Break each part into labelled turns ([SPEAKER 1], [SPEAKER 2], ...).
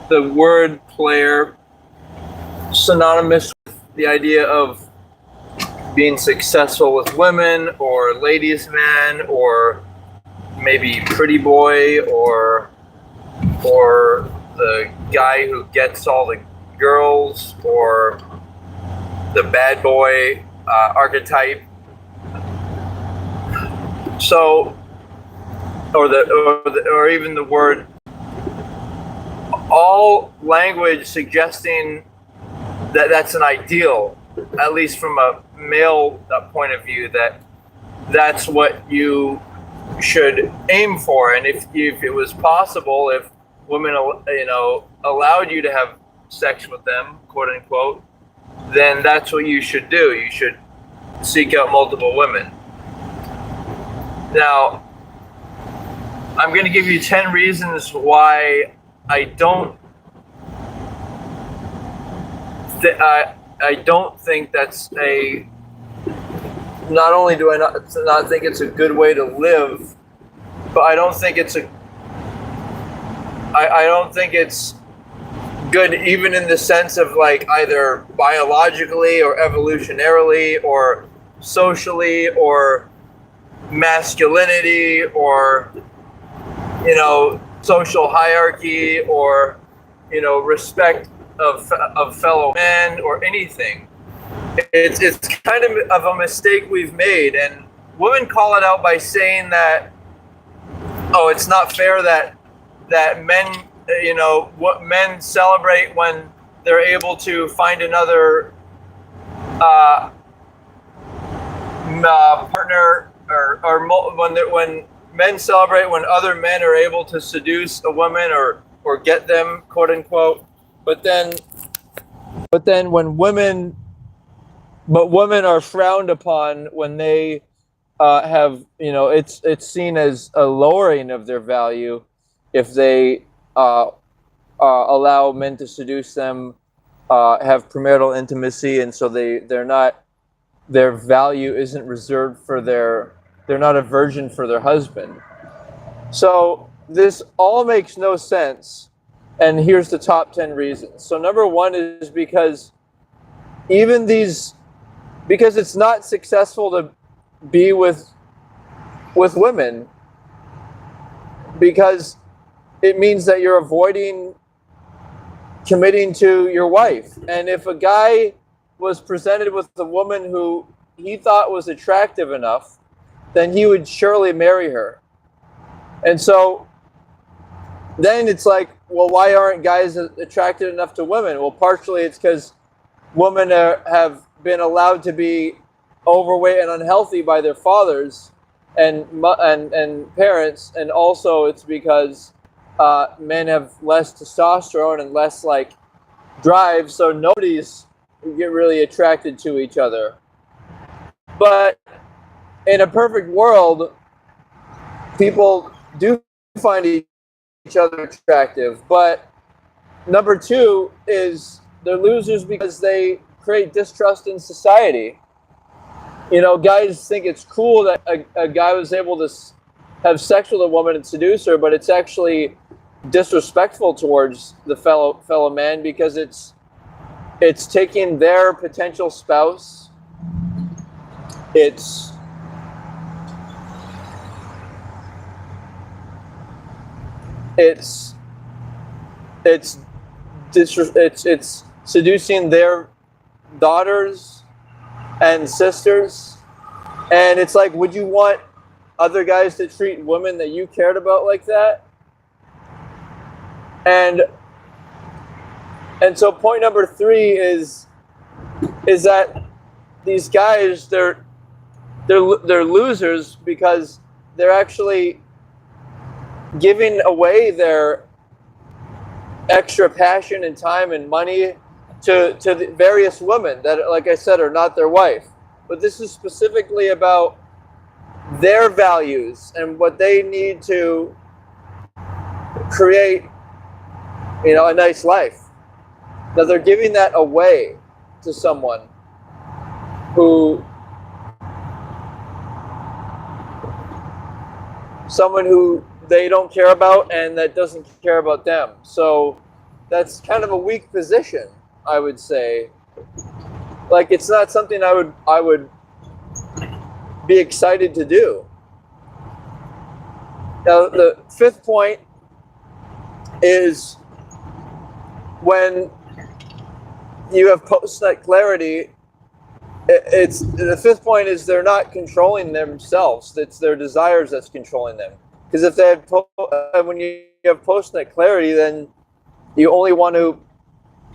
[SPEAKER 1] the word player synonymous with the idea of being successful with women, or ladies' man, or maybe pretty boy, or the guy who gets all the girls, or the bad boy archetype. So, or even the word, all language suggesting that that's an ideal, at least from a male point of view, that that's what you should aim for. And if it was possible, if women, allowed you to have sex with them, quote unquote, then that's what you should do. You should seek out multiple women. Now, I'm going to give you 10 reasons why I don't think that's a. Not only do I not think it's a good way to live, but I don't think it's I don't think it's good, even in the sense of like either biologically or evolutionarily or socially or masculinity or social hierarchy or respect of fellow men or anything. It's kind of a mistake we've made, and women call it out by saying that, oh, it's not fair that men, what men celebrate when they're able to find another partner, or when men celebrate when other men are able to seduce a woman or get them, quote unquote. But then when women are frowned upon when they have, it's seen as a lowering of their value if they allow men to seduce them, have premarital intimacy, and so their value isn't reserved for they're not a virgin for their husband. So this all makes no sense, and here's the top 10 reasons. So number one is because it's not successful to be with women, because it means that you're avoiding committing to your wife. And if a guy was presented with a woman who he thought was attractive enough, then he would surely marry her. And so then it's like, well, why aren't guys attracted enough to women? Well, partially it's because women have been allowed to be overweight and unhealthy by their fathers and parents, and also it's because men have less testosterone and less drive, so nobody's get really attracted to each other. But in a perfect world, people do find each other attractive. But number two is they're losers because they create distrust in society. Guys think it's cool that a guy was able to have sex with a woman and seduce her, but it's actually disrespectful towards the fellow man, because it's taking their potential spouse. It's seducing their daughters and sisters, and it's like, would you want other guys to treat women that you cared about like that? And so point number three is that these guys, they're losers because they're actually giving away their extra passion and time and money to the various women that, like I said, are not their wife. But this is specifically about their values and what they need to create, a nice life. Now they're giving that away to someone who they don't care about and that doesn't care about them. So that's kind of a weak position, I would say. Like, it's not something I would be excited to do. Now, the fifth point is when you have post-nut clarity, it's the fifth point is they're not controlling themselves. It's their desires that's controlling them. Because if they had when you have post-nut clarity, then you only want to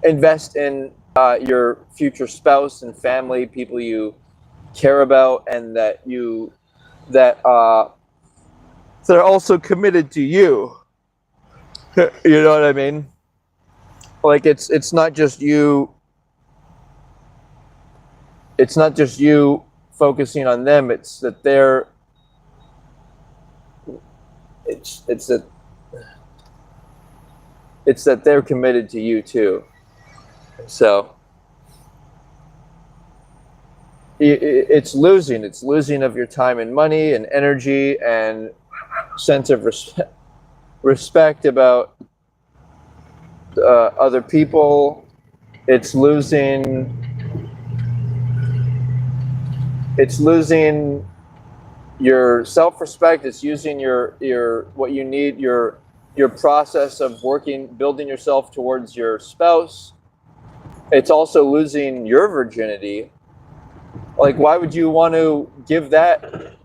[SPEAKER 1] invest in your future spouse and family, people you care about, and that are also committed to you. You know what I mean? Like, it's not just you. It's not just you focusing on them. It's that they're. It's that they're committed to you too. So it's losing of your time and money and energy and sense of respect about other people. It's losing your self-respect. It's using your what you need, your process of building yourself towards your spouse. It's also losing your virginity. Like, why would you want to give that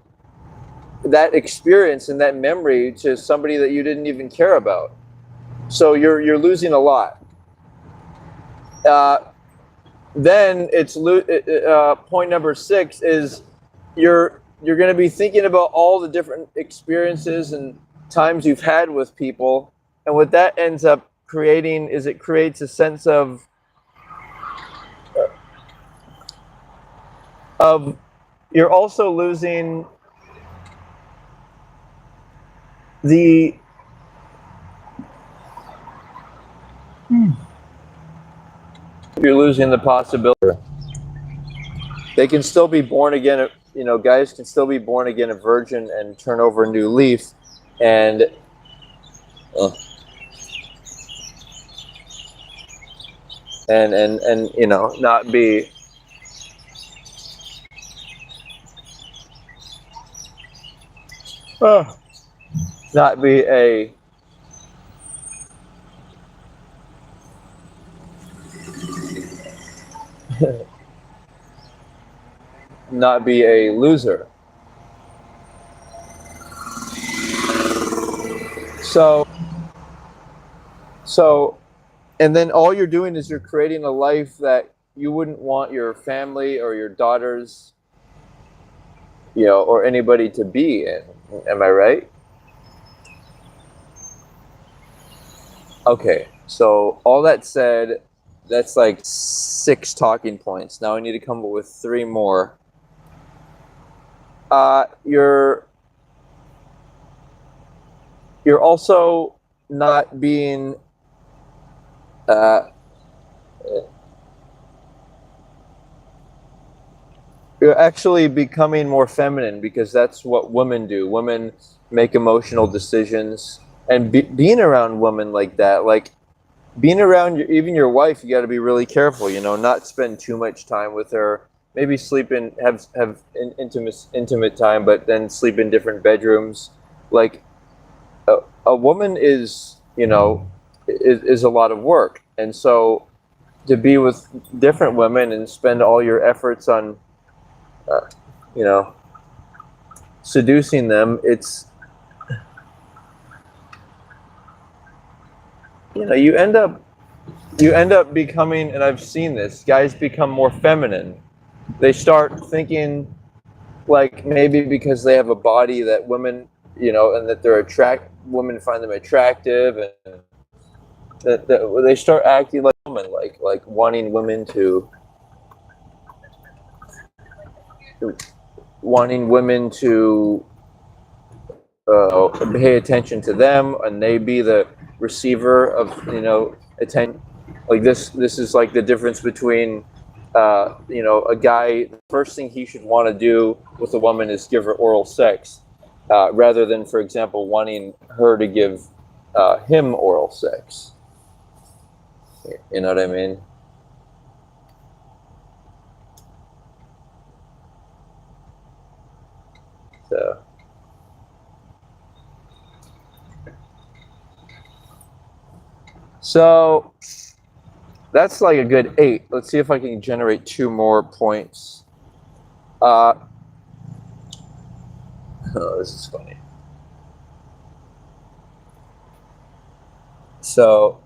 [SPEAKER 1] experience and that memory to somebody that you didn't even care about? So you're losing a lot. Then it's point number 6 is you're going to be thinking about all the different experiences and times you've had with people, and what that ends up creating is it creates a sense of you're also losing the you're losing the possibility. They can still be born again. You know, guys can still be born again a virgin and turn over a new leaf, and you know, not be a not be a loser. So, and then all you're doing is you're creating a life that you wouldn't want your family or your daughters, you know, or anybody to be in. Am I right? Okay, so all that said, that's like 6 talking points. Now I need to come up with 3 more. You're also not being you're actually becoming more feminine, because that's what women do. Women make emotional decisions, and being around women like that, like being around even your wife, you got to be really careful, you know, not spend too much time with her. Maybe sleep in, have intimate time, but then sleep in different bedrooms. Like a woman is, you know, is a lot of work, and so to be with different women and spend all your efforts on, you know, seducing them, it's, you know, you end up becoming, and I've seen this, guys become more feminine. They start thinking, like, maybe because they have a body that women, you know, and that women find them attractive, and that they start acting like women, like wanting women to pay attention to them, and they be the receiver of, you know, attention. Like this is like the difference between you know, a guy, the first thing he should want to do with a woman is give her oral sex, rather than, for example, wanting her to give him oral sex. You know what I mean? So that's like a good 8. Let's see if I can generate 2 more points. Oh, this is funny. So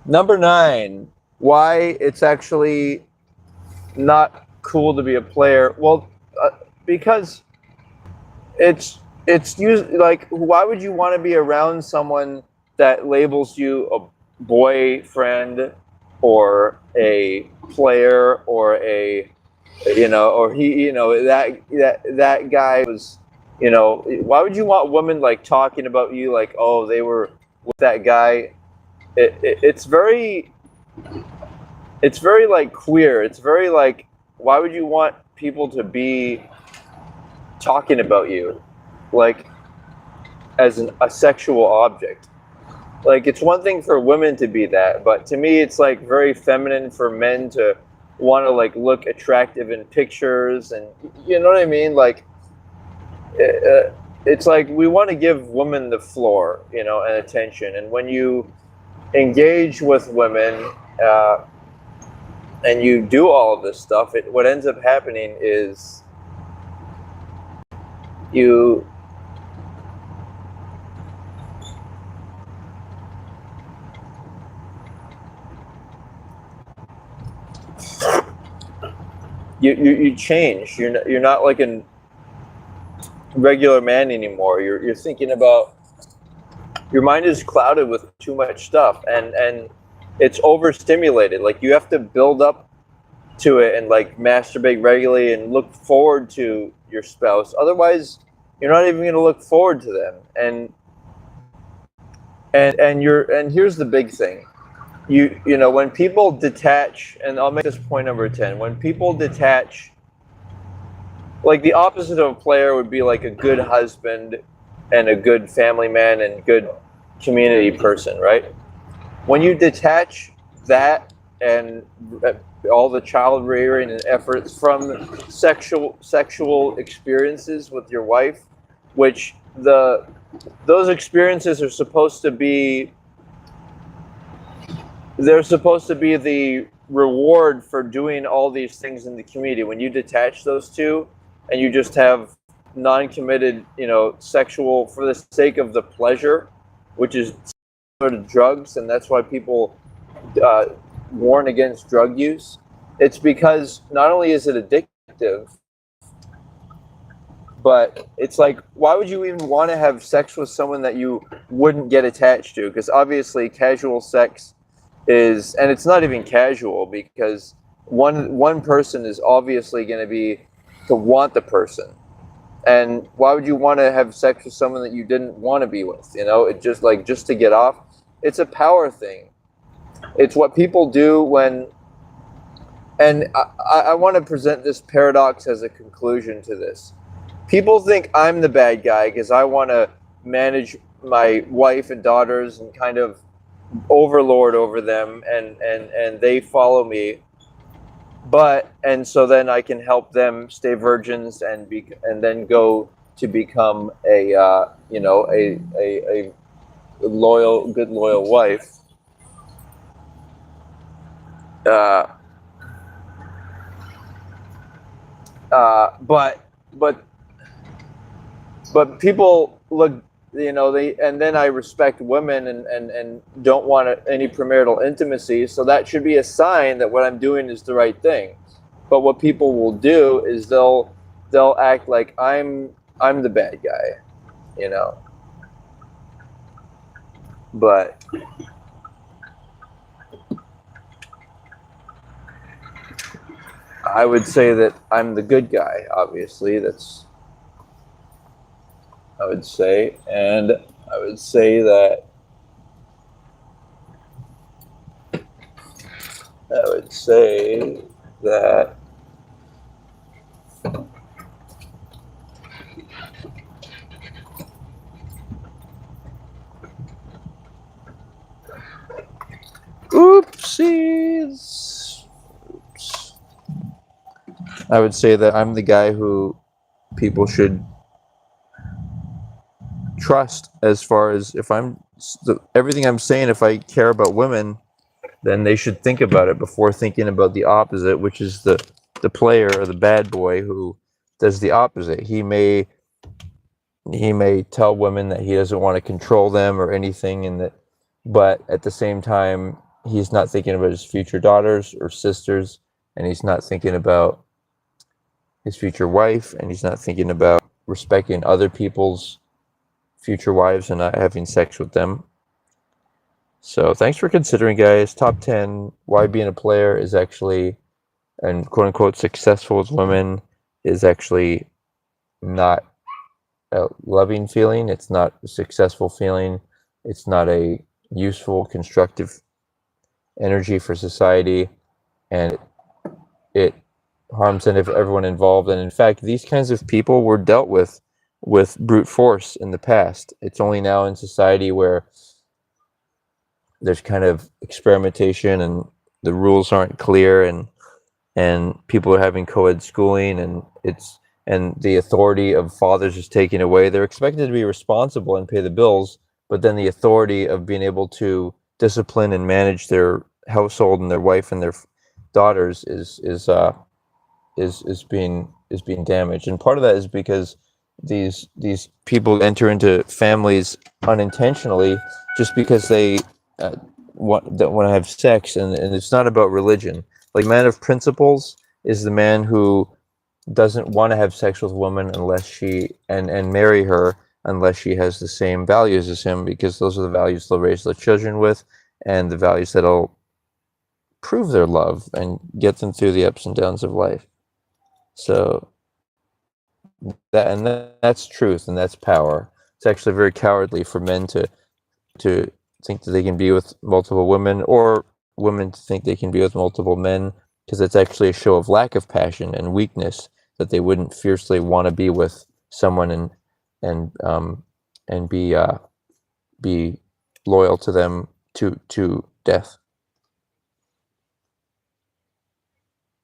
[SPEAKER 1] number 9, why it's actually not cool to be a player. Well, because it's usually like, why would you want to be around someone that labels you a boyfriend or a player or a, or he, that guy was, why would you want women like talking about you like, oh, they were with that guy? It's very like queer. It's very like, why would you want people to be talking about you like as a sexual object? Like, it's one thing for women to be that, but to me it's like very feminine for men to want to like look attractive in pictures, and you know what I mean? Like, it's like we want to give women the floor, and attention. And when you engage with women and you do all of this stuff, what ends up happening is you change. You're not like a regular man anymore. You're thinking about, your mind is clouded with too much stuff, and it's overstimulated. Like, you have to build up to it and like masturbate regularly and look forward to your spouse. Otherwise, you're not even going to look forward to them. And here's the big thing. When people detach, and I'll make this point number 10, when people detach, like the opposite of a player would be like a good husband and a good family man and good community person, right? When you detach that and all the child rearing and efforts from sexual experiences with your wife, which those experiences are supposed to be, they're supposed to be the reward for doing all these things in the community. When you detach those two and you just have non-committed, sexual for the sake of the pleasure, which is sort of drugs, and that's why people warn against drug use. It's because not only is it addictive, but it's like, why would you even want to have sex with someone that you wouldn't get attached to? Because obviously casual sex is, and it's not even casual, because one person is obviously going to be to want the person. And why would you want to have sex with someone that you didn't want to be with? It just to get off. It's a power thing. It's what people do when, and I want to present this paradox as a conclusion to this. People think I'm the bad guy because I want to manage my wife and daughters and kind of overlord over them, and they follow me. And so then I can help them stay virgins and then go to become a good loyal wife. But people look, and then I respect women and don't want any premarital intimacy. So that should be a sign that what I'm doing is the right thing. But what people will do is they'll act like I'm the bad guy, But I would say that I'm the good guy, obviously. I would say that Oopsies. I would say that I'm the guy who people should trust, as far as if everything I'm saying, if I care about women, then they should think about it before thinking about the opposite, which is the player or the bad boy who does the opposite. He may tell women that he doesn't want to control them or anything, but at the same time, he's not thinking about his future daughters or sisters, and he's not thinking about his future wife, and he's not thinking about respecting other people's future wives and not having sex with them. So thanks for considering, guys. Top 10 why being a player is actually, and quote unquote successful with women, is actually not a loving feeling. It's not a successful feeling. It's not a useful, constructive energy for society, and it harms everyone involved. And in fact, these kinds of people were dealt with brute force in the past. It's only now in society where there's kind of experimentation and the rules aren't clear, and people are having co-ed schooling, and the authority of fathers is taken away. They're expected to be responsible and pay the bills, but then the authority of being able to discipline and manage their household and their wife and their daughters is being damaged. And part of that is because these people enter into families unintentionally, just because they want to have sex, and it's not about religion. Like, man of principles is the man who doesn't want to have sex with a woman unless she and marry her unless she has the same values as him, because those are the values they'll raise their children with, and the values that'll prove their love and get them through the ups and downs of life. So that's truth, and that's power. It's actually very cowardly for men to think that they can be with multiple women, or women to think they can be with multiple men, because it's actually a show of lack of passion and weakness, that they wouldn't fiercely want to be with someone and be loyal to them to death.